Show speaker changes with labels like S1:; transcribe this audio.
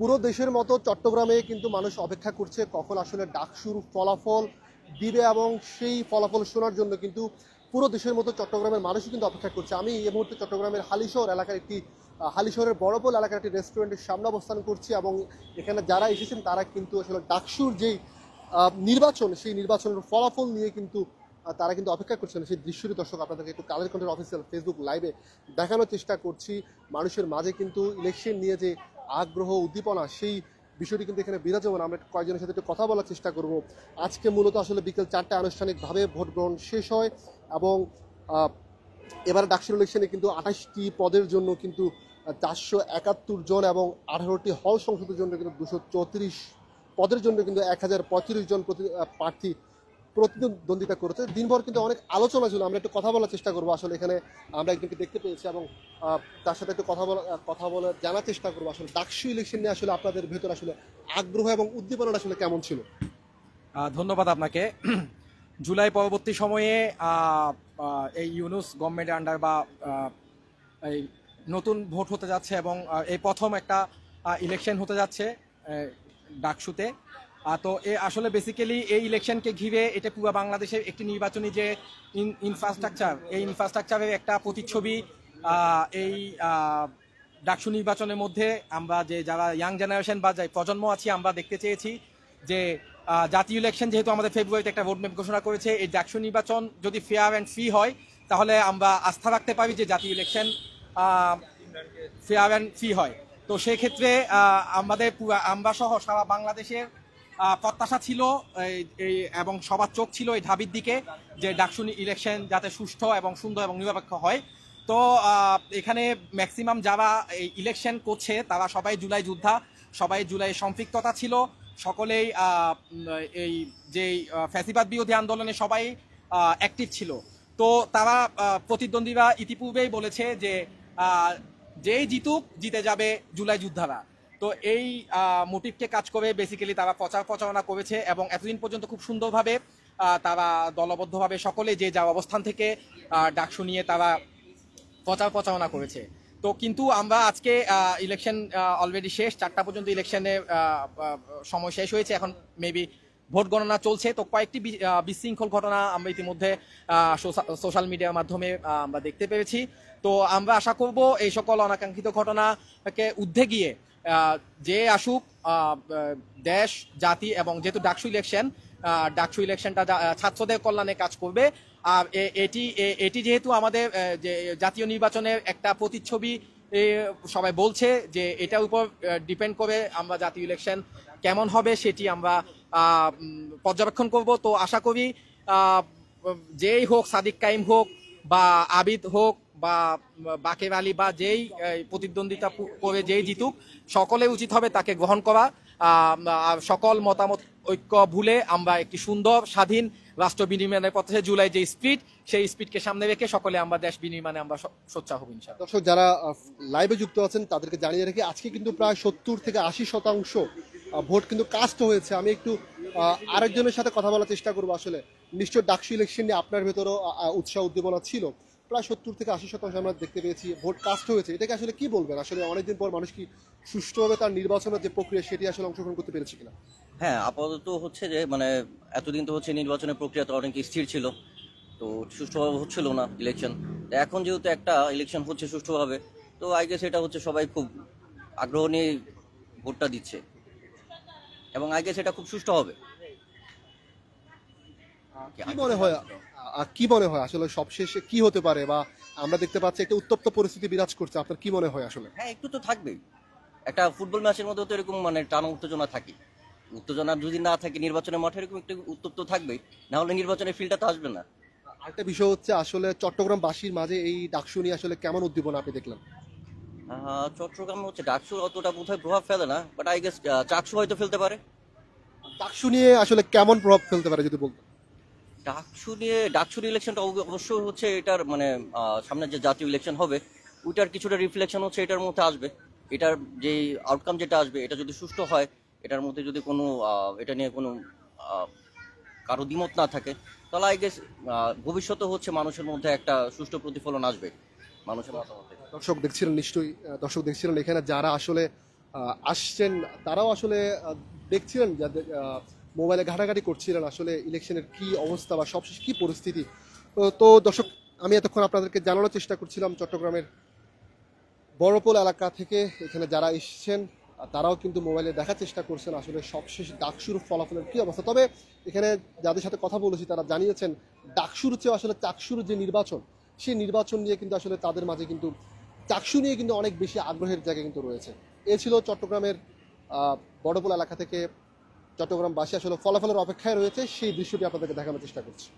S1: পুরো দেশের মতো চট্টগ্রামে কিন্তু মানুষ অপেক্ষা করছে কখন আসলে ডাকসুর ফলাফল দিবে এবং সেই ফলাফল শোনার জন্য কিন্তু পুরো দেশের মতো চট্টগ্রামের মানুষই কিন্তু অপেক্ষা করছে। আমি এই মুহূর্তে চট্টগ্রামের হালিশহর এলাকার একটি হালিশহরের বড়পোল এলাকার একটি রেস্টুরেন্টের সামনে অবস্থান করছি এবং এখানে যারা এসেছেন তারা কিন্তু আসলে ডাকসুর যেই নির্বাচন সেই নির্বাচনের ফলাফল নিয়ে কিন্তু তারা কিন্তু অপেক্ষা করছেন। সেই দৃশ্যটি দর্শক আপনাদেরকে একটু কালের কণ্ঠের অফিসিয়াল ফেসবুক লাইভে দেখানোর চেষ্টা করছি। মানুষের মাঝে কিন্তু ইলেকশন নিয়ে যে আগ্রহ উদ্দীপনা সেই বিষয়টি কিন্তু এখানে বিরাজমান। আমরা কয়েকজনের সাথে একটু কথা বলার চেষ্টা করব। আজকে মূলত আসলে বিকেল 4টায় আনুষ্ঠানিকভাবে ভোট গ্রহণ শেষ হয় এবং এবারে ডাকসুর ইলেকশনে কিন্তু 28টি পদের জন্য কিন্তু 471 জন এবং 18টি হল সংসদের জন্য কিন্তু 234 পদের জন্য কিন্তু 1035 জন প্রার্থী প্রতিদ্বন্দ্বিতা করেছে। দিনভর কিন্তু অনেক আলোচনা ছিল। আমরা একটু কথা বলার চেষ্টা করবো। আসলে এখানে আমরা একজনকে দেখতে পেয়েছি এবং তার সাথে একটু কথা বলে জানার চেষ্টা করবো আসলে ডাকসু ইলেকশন নিয়ে আসলে আপনাদের ভেতর আসলে আগ্রহ এবং উদ্দীপনা আসলে কেমন ছিল।
S2: ধন্যবাদ আপনাকে। জুলাই পরবর্তী সময়ে এই ইউনুস গভর্নমেন্টের আন্ডার বা এই নতুন ভোট হতে যাচ্ছে এবং এই প্রথম একটা ইলেকশন হতে যাচ্ছে ডাকসুতে। তো আসলে বেসিক্যালি এই ইলেকশনকে ঘিরে এটা পুরো বাংলাদেশের একটি নির্বাচনী যে ইনফ্রাস্ট্রাকচার, এই ইনফ্রাস্ট্রাকচারের একটা প্রতিচ্ছবি এই ডাকসু নির্বাচনের মধ্যে আমরা যে যারা ইয়াং জেনারেশন বা যে প্রজন্ম আছি আমরা দেখতে চেয়েছি যে জাতীয় ইলেকশন যেহেতু আমাদের ফেব্রুয়ারিতে একটা রোডম্যাপ ঘোষণা করেছে, এই ডাকসু নির্বাচন যদি ফেয়ার অ্যান্ড ফ্রি হয় তাহলে আমরা আস্থা রাখতে পারি যে জাতীয় ইলেকশন ফেয়ার অ্যান্ড ফ্রি হয়। তো সেক্ষেত্রে আমরা সহ সারা বাংলাদেশের প্রত্যাশা ছিল এই এবং সবার চোখ ছিল এই ঢাবির দিকে যে ডাকসু ইলেকশন যাতে সুষ্ঠু এবং সুন্দর এবং নিরপেক্ষ হয়। তো এখানে ম্যাক্সিমাম যারা এই ইলেকশন করছে তারা সবাই জুলাই যোদ্ধা, সবাই জুলাই সম্পৃক্ততা ছিল, সকলেই এই যে ফ্যাসিবাদ বিরোধী আন্দোলনে সবাই অ্যাক্টিভ ছিল। তো তারা প্রতিদ্বন্দ্বীরা ইতিপূর্বেই বলেছে যে যেই জিতুক জিতে যাবে জুলাই যোদ্ধারা। তো এই মোটিভকে কাজ করে বেসিক্যালি তারা প্রচারণা করেছে এবং এতদিন পর্যন্ত খুব সুন্দরভাবে তারা দলবদ্ধভাবে সকলে যে যা অবস্থান থেকে ডাকসু নিয়ে তারা প্রচারণা করেছে। তো কিন্তু আমরা আজকে ইলেকশন অলরেডি শেষ, 4টা পর্যন্ত ইলেকশনের সময় শেষ হয়েছে, এখন মেবি ভোট গণনা চলছে। তো কয়েকটি বিশৃঙ্খল ঘটনা আমরা ইতিমধ্যে সোশ্যাল মিডিয়ার মাধ্যমে আমরা দেখতে পেরেছি। তো আমরা আশা করব এই সকল অনাকাঙ্ক্ষিত ঘটনাকে ঊর্ধ্বে গিয়ে যে আসুক দেশ জাতি এবং যেহেতু ডাকসু ইলেকশনটা ছাত্রদের কল্যাণে কাজ করবে। আর এটি যেহেতু আমাদের যে জাতীয় নির্বাচনের একটা প্রতিচ্ছবি সবাই বলছে যে এটার উপর ডিপেন্ড করে আমরা জাতীয় ইলেকশন কেমন হবে সেটি আমরা পর্যবেক্ষণ করব। তো আশা করি যেই হোক, সাদিক কাইম হোক বা আবিদ হোক বা বাকের আলী বা যেই প্রতিদ্বন্দ্বিতা করে যেই জিতুক, সকলে উচিত হবে তাকে গ্রহণ করা। সকল মতামত ঐক্য ভুলে আমরা একটি সুন্দর স্বাধীন রাষ্ট্র বিনির্মাণের পথে জুলাই যে স্পিড, সেই স্পিডকে সামনে রেখে সকলে আমরা দেশ বিনির্মাণে আমরা সোচ্চার হব ইনশাআল্লাহ।
S1: দর্শক যারা লাইভে যুক্ত আছেন তাদেরকে জানিয়ে রাখি আজকে কিন্তু প্রায় 70 থেকে 80% ভোট কিন্তু কাস্ট হয়েছে। আমি একটু আরেকজনের সাথে কথা বলার চেষ্টা করবো। আসলে নিশ্চয় ডাকসু ইলেকশন নিয়ে আপনার ভেতরও উৎসাহ উদ্দীপনা ছিল। প্রায় 70 থেকে 80% আমরা দেখতে পেয়েছি ভোট কাস্ট হয়েছে। এটাকে আসলে কি বলবেন? আসলে অনেকদিন পর মানুষ কি সুষ্ঠুভাবে তার নির্বাচনের যে প্রক্রিয়া সেটি আসলে অংশগ্রহণ করতে পেরেছে কিনা?
S3: হ্যাঁ, আপাতত হচ্ছে যে মানে এতদিন তো হচ্ছে নির্বাচনের প্রক্রিয়া তো অনেক স্থির ছিল, তো সুষ্ঠুভাবে হচ্ছিল না ইলেকশন। এখন যেহেতু একটা ইলেকশন হচ্ছে সুষ্ঠুভাবে, তো আই গেস এটা হচ্ছে সবাই খুব আগ্রহ নিয়ে ভোটটা দিচ্ছে এবং আই গেস এটা খুব সুষ্ঠু হবে।
S1: কি মনে হয় আসলে সবশেষে কি হতে পারে, বা আমরা দেখতে পাচ্ছি একটা উত্তপ্ত পরিস্থিতি বিরাজ করছে, আপনার কি মনে হয় আসলে?
S3: হ্যাঁ, একটু তো থাকবেই। একটা ফুটবল ম্যাচের মধ্যে তো এরকম মানে টানা উত্তেজনা থাকে। উত্তেজনা যদি না থাকে নির্বাচনের মাঠে এরকম একটু উত্তপ্ত থাকবেই, না হলে নির্বাচনের ফিল্ডটা তো আসবে না।
S1: আরেকটা বিষয় হচ্ছে আসলে চট্টগ্রামবাসীর মাঝে এই ডাকসু নিয়ে আসলে কেমন উদ্দীপনা আপনি দেখলেন?
S3: চট্টগ্রাম হচ্ছে ডাকসু অতটা বোধহয় প্রভাব ফেলে না, বাট আই গেস চাকসু হয়তো ফেলতে পারে।
S1: ডাকসু নিয়ে আসলে কেমন প্রভাব ফেলতে পারে যদি বলতেন?
S3: ডাকসুর ইলেকশনটা অবশ্যই হচ্ছে এটার মানে সামনে যে জাতীয় ইলেকশন হবে ওইটার কিছুটা রিফ্লেকশন হচ্ছে এটার মধ্যে আসবে। এটার যে আউটকাম যেটা আসবে এটা যদি সুষ্ঠু হয়, এটার মধ্যে যদি কোনো এটা নিয়ে কোনো কারো দ্বিমত না থাকে, তাহলে আই গেস ভবিষ্যতে হচ্ছে মানুষের মধ্যে একটা সুষ্ঠু প্রতিফলন আসবে মানুষের মতামতে।
S1: দর্শক দেখছিলেন এখানে যারা আসলে আসছেন, তারাও আসলে দেখছিলেন, যাদের মোবাইলে ঘাটাঘাটি করছিলেন আসলে ইলেকশনের কি অবস্থা বা সবশেষ কি পরিস্থিতি। তো দর্শক, আমি এতক্ষণ আপনাদেরকে জানানোর চেষ্টা করছিলাম চট্টগ্রামের বড়পোল এলাকা থেকে এখানে যারা এসেছেন তারাও কিন্তু মোবাইলে দেখার চেষ্টা করছেন আসলে সবশেষ ডাকসুর ফলাফলের কি অবস্থা। তবে এখানে যাদের সাথে কথা বলেছি তারা জানিয়েছেন ডাকসুর চেয়ে আসলে চাকসুর যে নির্বাচন, সেই নির্বাচন নিয়ে কিন্তু আসলে তাদের মাঝে কিন্তু চাকসু নিয়ে কিন্তু অনেক বেশি আগ্রহের জায়গা কিন্তু রয়েছে। এ ছিল চট্টগ্রামের বড়পোল এলাকা থেকে চট্টগ্রামবাসী আসলে ফলাফলের অপেক্ষায় রয়েছে, সেই দৃশ্যটি আপনাদেরকে দেখানোর চেষ্টা করছি।